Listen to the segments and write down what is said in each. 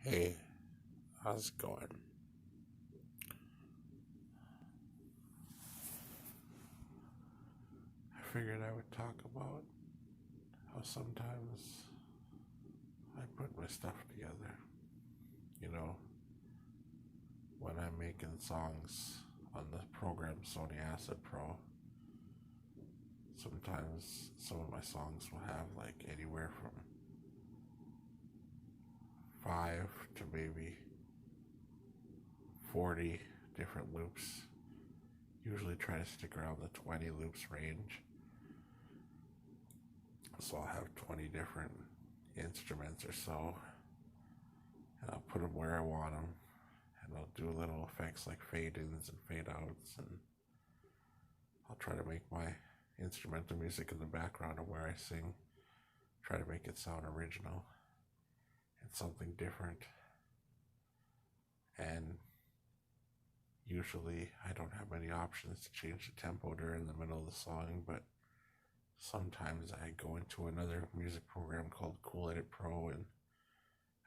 Hey, how's it going? I figured I would talk about how sometimes I put my stuff together. You know, when I'm making songs on the program Sony Acid Pro, sometimes some of my songs will have like anywhere from 5 to maybe 40 different loops. Usually try to stick around the 20 loops range. So I'll have 20 different instruments or so, and I'll put them where I want them, and I'll do little effects like fade ins and fade outs, and I'll try to make my instrumental music in the background of where I sing, try to make it sound original and something different. And usually I don't have many options to change the tempo during the middle of the song, but sometimes I go into another music program called Cool Edit Pro and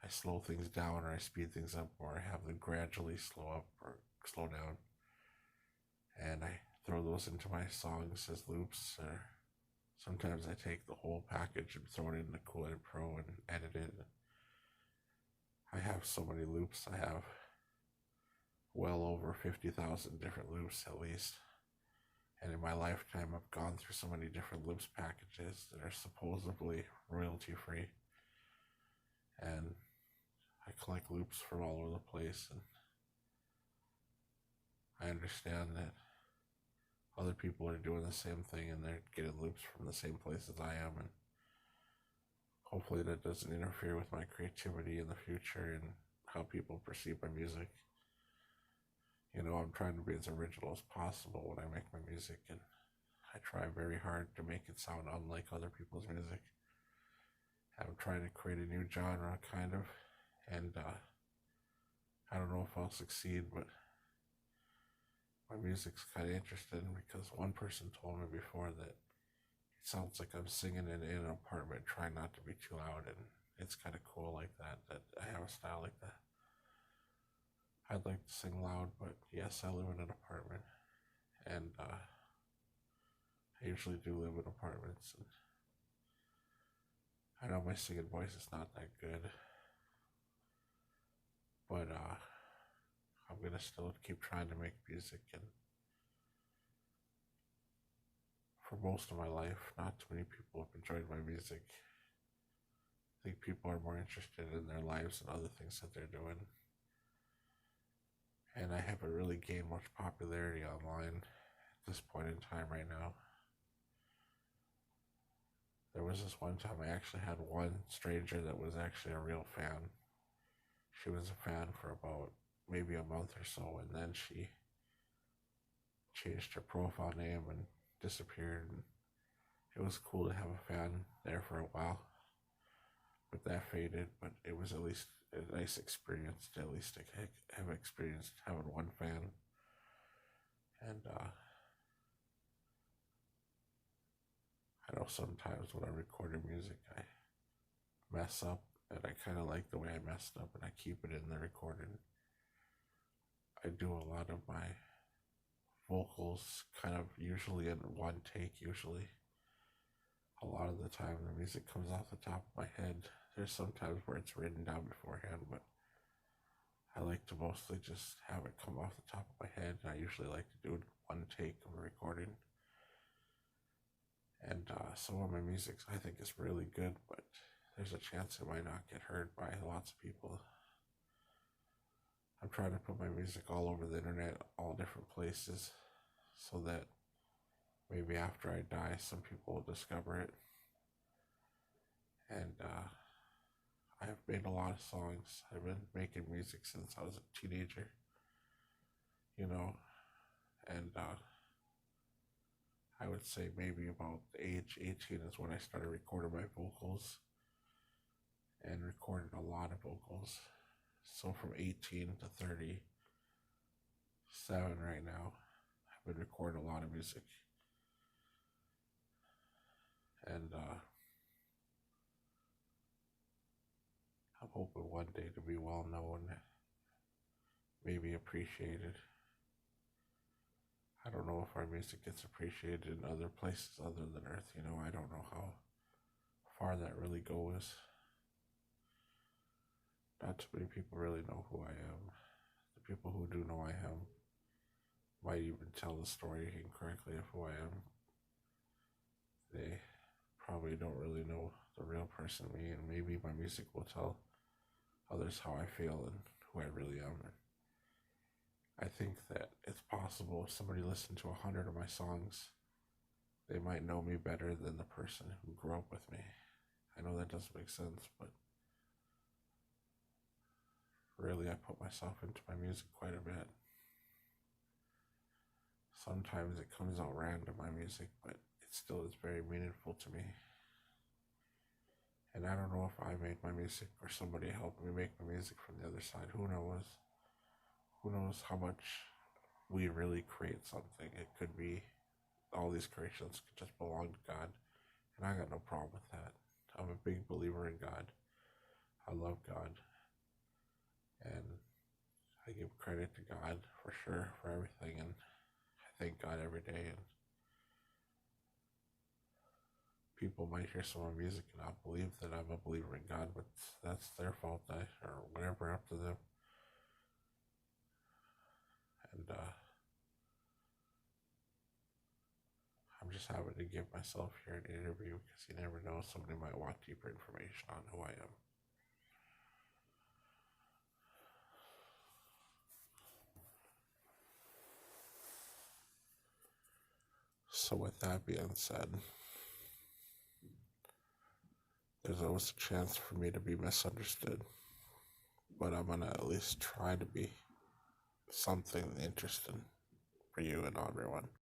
I slow things down or I speed things up or I have them gradually slow up or slow down. And I throw those into my songs as loops, or sometimes I take the whole package and throw it in the Cool Edit Pro and edit it. I have so many loops. I have well over 50,000 different loops at least. And in my lifetime, I've gone through so many different loops packages that are supposedly royalty free. And I collect loops from all over the place. And I understand that other people are doing the same thing and they're getting loops from the same places I am. And hopefully that doesn't interfere with my creativity in the future and how people perceive my music. You know, I'm trying to be as original as possible when I make my music, and I try very hard to make it sound unlike other people's music. I'm trying to create a new genre, kind of, and I don't know if I'll succeed, but my music's kind of interesting because one person told me before that it sounds like I'm singing in an apartment, trying not to be too loud, and it's kind of cool like that I have a style like that. I'd like to sing loud, but yes, I live in an apartment, and I usually do live in apartments. And I know my singing voice is not that good, but I'm gonna still keep trying to make music. And for most of my life, not too many people have enjoyed my music. I think people are more interested in their lives and other things that they're doing. And I haven't really gained much popularity online at this point in time right now. There was this one time I actually had one stranger that was actually a real fan. She was a fan for about maybe a month or so, and then she changed her profile name and disappeared. And it was cool to have a fan there for a while, but that faded. But it was at least a nice experience to at least have experienced having one fan. And I know sometimes when I'm recording music, I mess up, and I kind of like the way I messed up, and I keep it in the recording. I do a lot of my vocals kind of usually in one take, usually. A lot of the time the music comes off the top of my head. There's some times where it's written down beforehand, but I like to mostly just have it come off the top of my head. And I usually like to do one take of a recording. And some of my music I think is really good, but there's a chance it might not get heard by lots of people. I'm trying to put my music all over the internet, all different places, so that maybe after I die, some people will discover it. And I have made a lot of songs. I've been making music since I was a teenager, you know, and I would say maybe about age 18 is when I started recording my vocals and recorded a lot of vocals. So from 18 to 37 right now, I've been recording a lot of music. And I'm hoping one day to be well known, maybe appreciated. I don't know if our music gets appreciated in other places other than Earth. I don't know how far that really goes. Not too many people really know who I am. The people who do know I am might even tell the story incorrectly of who I am. They probably don't really know the real person me, and maybe my music will tell others how I feel and who I really am. And I think that it's possible if somebody listened to 100 of my songs, they might know me better than the person who grew up with me. I know that doesn't make sense, but really I put myself into my music quite a bit. Sometimes it comes out random, my music, but it still is very meaningful to me. And I don't know if I made my music or somebody helped me make my music from the other side. Who knows? Who knows how much we really create something? It could be all these creations could just belong to God. And I got no problem with that. I'm a big believer in God. I love God. And I give credit to God for sure for everything. And I thank God every day. And people might hear some of my music and not believe that I'm a believer in God, but that's their fault, or whatever, up to them. And I'm just happy to give myself here an interview because you never know, somebody might want deeper information on who I am. So with that being said, there's always a chance for me to be misunderstood, but I'm going to at least try to be something interesting for you and everyone.